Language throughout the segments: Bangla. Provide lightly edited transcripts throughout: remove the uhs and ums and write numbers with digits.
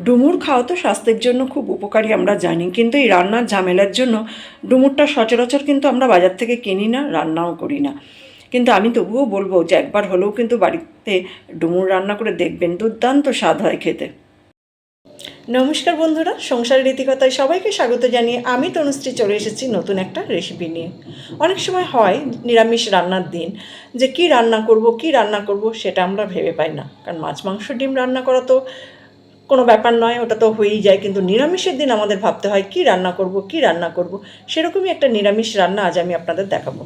ডুমুর খাওয়া তো স্বাস্থ্যের জন্য খুব উপকারী আমরা জানি, কিন্তু এই রান্নার ঝামেলার জন্য ডুমুরটা সচরাচর কিন্তু আমরা বাজার থেকে কিনি না, রান্নাও করি না। কিন্তু আমি তবুও বলবো যে একবার হলেও কিন্তু বাড়িতে ডুমুর রান্না করে দেখবেন, দুর্দান্ত স্বাদ হয় খেতে। নমস্কার বন্ধুরা, সংসারের রীতিকথায় সবাইকে স্বাগত জানিয়ে আমি তনুশ্রী চলে এসেছি নতুন একটা রেসিপি নিয়ে। অনেক সময় হয় নিরামিষ রান্নার দিন যে কি রান্না করব সেটা আমরা ভেবে পাই না, কারণ মাছ মাংস ডিম রান্না করা তো কোনো ব্যাপার নয়, ওটা তো হয়েই যায়। কিন্তু নিরামিষের দিন আমাদের ভাবতে হয় কি রান্না করব। সেরকমই একটা নিরামিষ রান্না আজ আমি আপনাদের দেখাবো।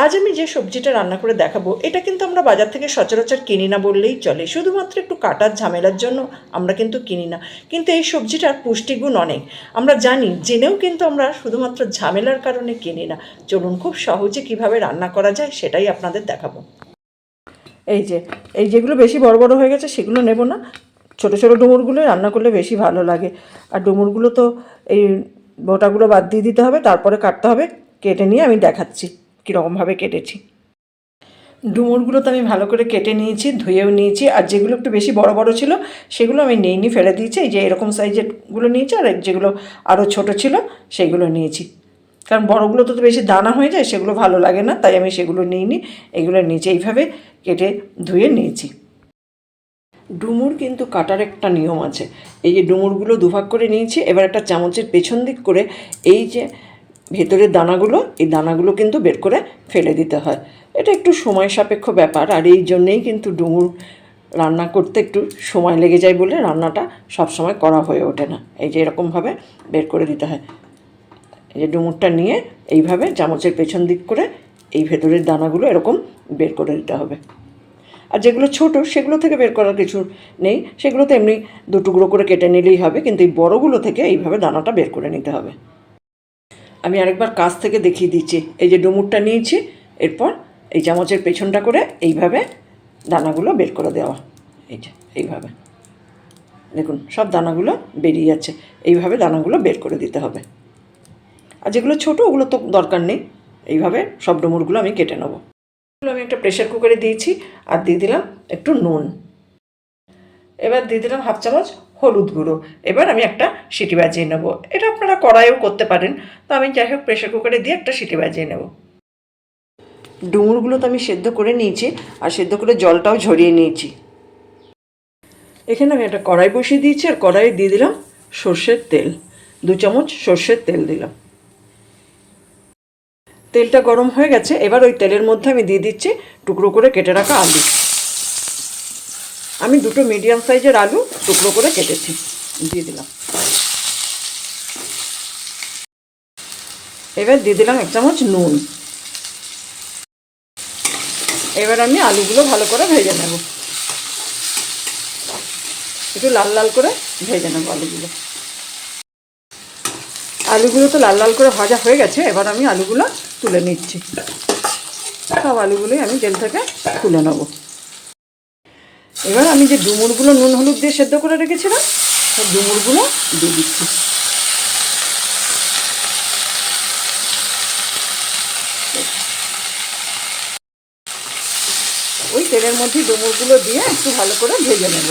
আজ আমি যে সবজিটা রান্না করে দেখাবো এটা কিন্তু আমরা বাজার থেকে সচরাচর কিনি না বললেই চলে, শুধুমাত্র একটু কাটার ঝামেলার জন্য আমরা কিন্তু কিনি না। কিন্তু এই সবজিটার পুষ্টিগুণ অনেক, আমরা জানি, জেনেও কিন্তু আমরা শুধুমাত্র ঝামেলার কারণে কিনি না। চলুন খুব সহজে কিভাবে রান্না করা যায় সেটাই আপনাদের দেখাবো। এই যেগুলো বেশি বড় বড় হয়ে গেছে সেগুলো নেব না, ছোটো ছোটো ডুমুরগুলো রান্না করলে বেশি ভালো লাগে। আর ডুমুরগুলো তো এই বোটাগুলো বাদ দিয়ে দিতে হবে, তারপরে কাটতে হবে। কেটে নিয়ে আমি দেখাচ্ছি কীরকমভাবে কেটেছি। ডুমুরগুলো তো আমি ভালো করে কেটে নিয়েছি, ধুয়েও নিয়েছি। আর যেগুলো একটু বেশি বড় বড় ছিল সেগুলো আমি নিইনি, ফেলে দিয়েছি। এই যে এরকম সাইজেরগুলো নিয়েছি, আর যেগুলো আরও ছোট ছিল সেগুলো নিয়েছি। কারণ বড়গুলো তো বেশি দানা হয়ে যায়, সেগুলো ভালো লাগে না, তাই আমি সেগুলো নিইনি, এগুলো নিচে এইভাবে কেটে ধুয়ে নিয়েছি। ডুমুর কিন্তু কাটার একটা নিয়ম আছে। এই যে ডুমুরগুলো দুভাগ করে নিয়েছি, এবার একটা চামচের পেছন দিক করে এই যে ভেতরের দানাগুলো, এই দানাগুলো কিন্তু বের করে ফেলে দিতে হয়। এটা একটু সময় সাপেক্ষ ব্যাপার, আর এই জন্যেই কিন্তু ডুমুর রান্না করতে একটু সময় লেগে যায় বলে রান্নাটা সবসময় করা হয়ে ওঠে না। এই যে এরকমভাবে বের করে দিতে হয়। এই যে ডুমুরটা নিয়ে এইভাবে চামচের পেছন দিক করে এই ভেতরের দানাগুলো এরকম বের করে দিতে হবে। আর যেগুলো ছোটো সেগুলো থেকে বের করার কিছু নেই, সেগুলো তো এমনি দুটুকরো করে কেটে নিলেই হবে, কিন্তু এই বড়গুলো থেকে এইভাবে দানাটা বের করে নিতে হবে। আমি আরেকবার কাছ থেকে দেখিয়ে দিচ্ছি। এই যে ডুমুরটা নিয়েছি, এরপর এই চামচের পেছনটা করে এইভাবে দানাগুলো বের করে দেওয়া। এই যে এইভাবে দেখুন সব দানাগুলো বেরিয়ে যাচ্ছে, এইভাবে দানাগুলো বের করে দিতে হবে। আর যেগুলো ছোটো ওগুলো তো দরকার নেই, এইভাবে সব ডুমুরগুলো আমি কেটে নেবো। আমি একটা প্রেশার কুকারে দিয়েছি, আর দিয়ে দিলাম একটু নুন। এবার দিয়ে দিলাম হাফ চামচ হলুদ গুঁড়ো। এবার আমি একটা সিটি বাজিয়ে নেব। এটা আপনারা কড়াইও করতে পারেন, তো আমি যাই হোক প্রেশার কুকারে দিয়ে একটা সিটি বাজিয়ে নেব। ডুমুরগুলো তো আমি সেদ্ধ করে নিয়েছি, আর সেদ্ধ করে জলটাও ঝরিয়ে নিয়েছি। এখানে আমি একটা কড়াই বসিয়ে দিয়েছি, আর কড়াইয়ে দিয়ে দিলাম সর্ষের তেল। 2 চামচ সর্ষের তেল দিলাম। তেলটা গরম হয়ে গেছে, এবার ওই তেলের মধ্যে আমি দিয়ে দিচ্ছি টুকরো করে কেটে রাখা আলু। আমি 2টো মিডিয়াম সাইজের আলু টুকরো করে কেটেছি, দিয়ে দিলাম। এবার দিয়ে দিলাম 1 চামচ নুন। এবার আমি আলুগুলো ভালো করে ভেজে নেব, একটু লাল লাল করে ভেজে নেব আলুগুলো। আলুগুলো তো লাল লাল করে ভাজা হয়ে গেছে, এবার আমি আলুগুলো তুলে নিচ্ছি। সব আলুগুলোই আমি তেল থেকে তুলে নেব। এবার আমি যে ডুমুরগুলো নুন হলুদ দিয়ে সেদ্ধ করে রেখেছিলাম, সব ডুমুরগুলো দিয়ে দিচ্ছি। ওই তেলের মধ্যে ডুমুরগুলো দিয়ে একটু ভালো করে ভেজে নেব।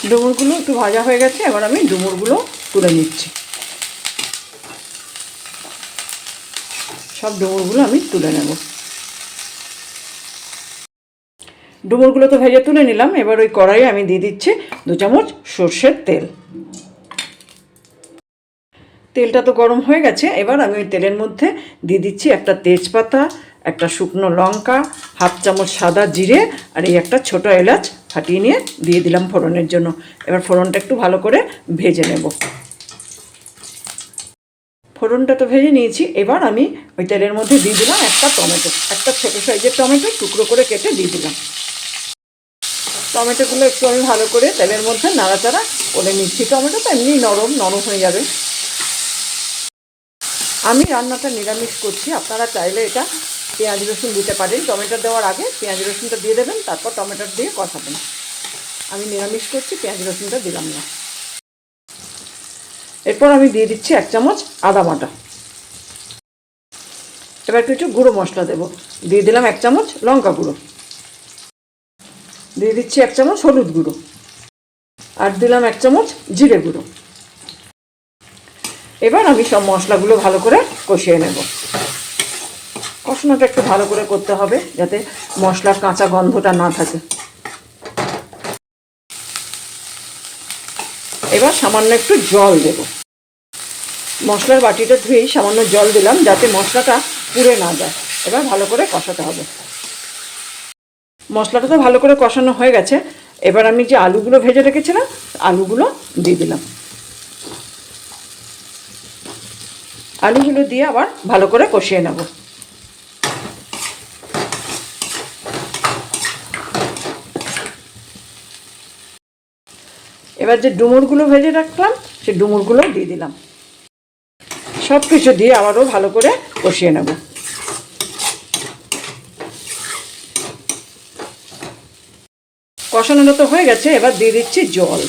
ডুমুরগুলো একটু ভাজা হয়ে গেছে, এবার আমি ডুমুরগুলো তুলে নিচ্ছি। সব ডুমুরগুলো আমি তুলে নেব। ডুমুরগুলো তো ভেজে তুলে নিলাম। এবার ওই কড়াইয়ে আমি দিয়ে দিচ্ছি 2 চামচ সর্ষের তেল। তেলটা তো গরম হয়ে গেছে, এবার আমি ওই তেলের মধ্যে দিয়ে দিচ্ছি একটা তেজপাতা, একটা শুকনো লঙ্কা, হাফ চামচ সাদা জিরে, আর এই একটা ছোটো এলাচ ফাটিয়ে নিয়ে দিয়ে দিলাম ফোড়নের জন্য। এবার ফোড়নটা একটু ভালো করে ভেজে নেব। ফোড়নটা তো ভেজে নিয়েছি, এবার আমি ওই তেলের মধ্যে দিয়ে দিলাম একটা টমেটো, একটা ছোটো সাইজের টমেটো টুকরো করে কেটে দিয়ে দিলাম। টমেটোগুলো একটু আমি ভালো করে তেলের মধ্যে নাড়াচাড়া করে নিচ্ছি। টমেটো তো এমনি নরম হয়ে যাবে। আমি রান্নাটা নিরামিষ করছি, আপনারা চাইলে এটা পেঁয়াজ রসুন দিতে পারেন। টমেটো দেওয়ার আগে পেঁয়াজ রসুনটা দিয়ে দেবেন, তারপর টমেটো দিয়ে কষাবেন। আমি নিরামিষ করছি, পেঁয়াজ রসুনটা দিলাম না। এরপর আমি দিয়ে দিচ্ছি 1 চামচ আদা বাটা। এবার কিছু গুঁড়ো মশলা দেবো। দিয়ে দিলাম 1 চামচ লঙ্কা গুঁড়ো, দিয়ে দিচ্ছি 1 চামচ হলুদ গুঁড়ো, আর দিলাম 1 চামচ জিরে গুঁড়ো। এবার আমি সব মশলাগুলো ভালো করে কষিয়ে নেব। কষানোটা একটু ভালো করে করতে হবে যাতে মশলার কাঁচা গন্ধটা না থাকে। এবার সামান্য একটু জল দেব। মশলার বাটিটা ধুয়েই সামান্য জল দিলাম যাতে মশলাটা পুড়ে না যায়। এবার ভালো করে কষাতে হবে। মশলাটা তো ভালো করে কষানো হয়ে গেছে। এবার আমি যে আলুগুলো ভেজে রেখেছিলাম আলুগুলো দিয়ে দিলাম। আলুগুলো দিয়ে আবার ভালো করে কষিয়ে নেব। এবার যে ডুমুরগুলো ভেজে রাখলাম সেই ডুমুরগুলো দিয়ে দিলাম। সব কিছু দিয়ে আবারও ভালো করে কষিয়ে নেব। কষানোটা তো হয়ে গেছে, এবার দিয়ে দিচ্ছি জল।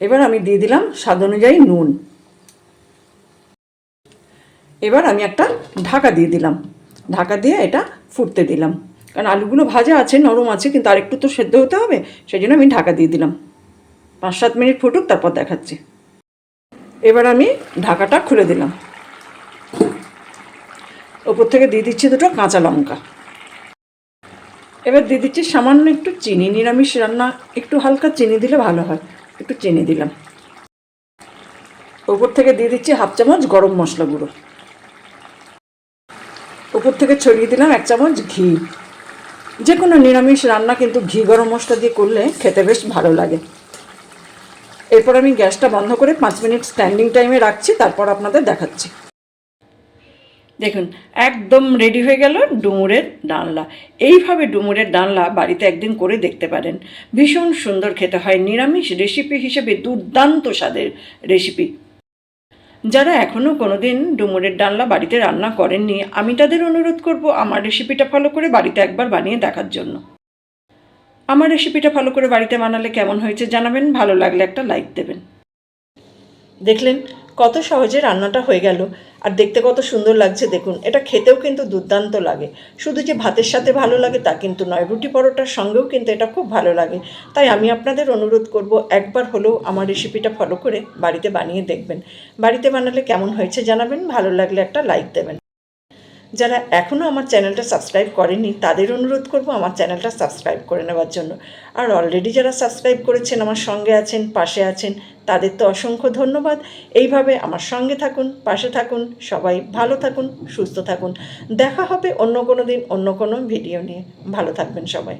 এবার আমি দিয়ে দিলাম স্বাদ অনুযায়ী নুন। এবার আমি একটা ঢাকা দিয়ে দিলাম। ঢাকা দিয়ে এটা ফুটতে দিলাম, কারণ আলুগুলো ভাজা আছে, নরম আছে, কিন্তু আরেকটু তো সেদ্ধ হতে হবে, সেই জন্য আমি ঢাকা দিয়ে দিলাম। 5-7 মিনিট ফুটুক, তারপর দেখাচ্ছি। এবার আমি ঢাকাটা খুলে দিলাম। ওপর থেকে দিয়ে দিচ্ছি 2টো কাঁচা লঙ্কা। এবার দিয়ে দিচ্ছি সামান্য একটু চিনি। নিরামিষ রান্না একটু হালকা চিনি দিলে ভালো হয়, একটু চিনি দিলাম। ওপর থেকে দিয়ে দিচ্ছি 1/2 চামচ গরম মশলা গুঁড়ো। ওপর থেকে ছড়িয়ে দিলাম 1 চামচ ঘি। যে কোনো নিরামিষ রান্না কিন্তু ঘি গরম মশলা দিয়ে করলে খেতে বেশ ভালো লাগে। এরপর আমি গ্যাসটা বন্ধ করে 5 মিনিট স্ট্যান্ডিং টাইমে রাখছি, তারপর আপনাদের দেখাচ্ছি। দেখুন একদম রেডি হয়ে গেল ডুমুরের ডালনা। এইভাবে ডুমুরের ডালনা বাড়িতে একদিন করে দেখতে পারেন। ভীষণ সুন্দর খেতে হয়। নিরামিষ রেসিপি হিসেবে দুর্দান্ত স্বাদের রেসিপি। যারা এখনও কোনো দিন ডুমুরের ডালনা বাড়িতে রান্না করেননি, আমি তাদের অনুরোধ করব আমার রেসিপিটা ফলো করে বাড়িতে একবার বানিয়ে দেখার জন্য। আমার রেসিপিটা ফলো করে বাড়িতে বানালে কেমন হয়েছে জানাবেন। ভালো লাগলে একটা লাইক দেবেন। দেখলেন কত সহজে রান্নাটা হয়ে গেল, আর দেখতে কত সুন্দর লাগছে দেখুন। এটা খেতেও কিন্তু দুর্দান্ত লাগে। শুধু যে ভাতের সাথে ভালো লাগে তা কিন্তু নয়, রুটি পরোটার সঙ্গেও কিন্তু এটা খুব ভালো লাগে। তাই আমি আপনাদের অনুরোধ করব একবার হলেও আমার রেসিপিটা ফলো করে বাড়িতে বানিয়ে দেখবেন। বাড়িতে বানালে কেমন হয়েছে জানাবেন। ভালো লাগলে একটা লাইক দেবেন। যারা এখনও আমার চ্যানেলটা সাবস্ক্রাইব করেনি তাদের অনুরোধ করব আমার চ্যানেলটা সাবস্ক্রাইব করে নেওয়ার জন্য। আর অলরেডি যারা সাবস্ক্রাইব করেছেন, আমার সঙ্গে আছেন, পাশে আছেন, তাদের তো অসংখ্য ধন্যবাদ। এইভাবে আমার সঙ্গে থাকুন, পাশে থাকুন। সবাই ভালো থাকুন, সুস্থ থাকুন। দেখা হবে অন্য কোনো দিন অন্য কোনো ভিডিও নিয়ে। ভালো থাকবেন সবাই।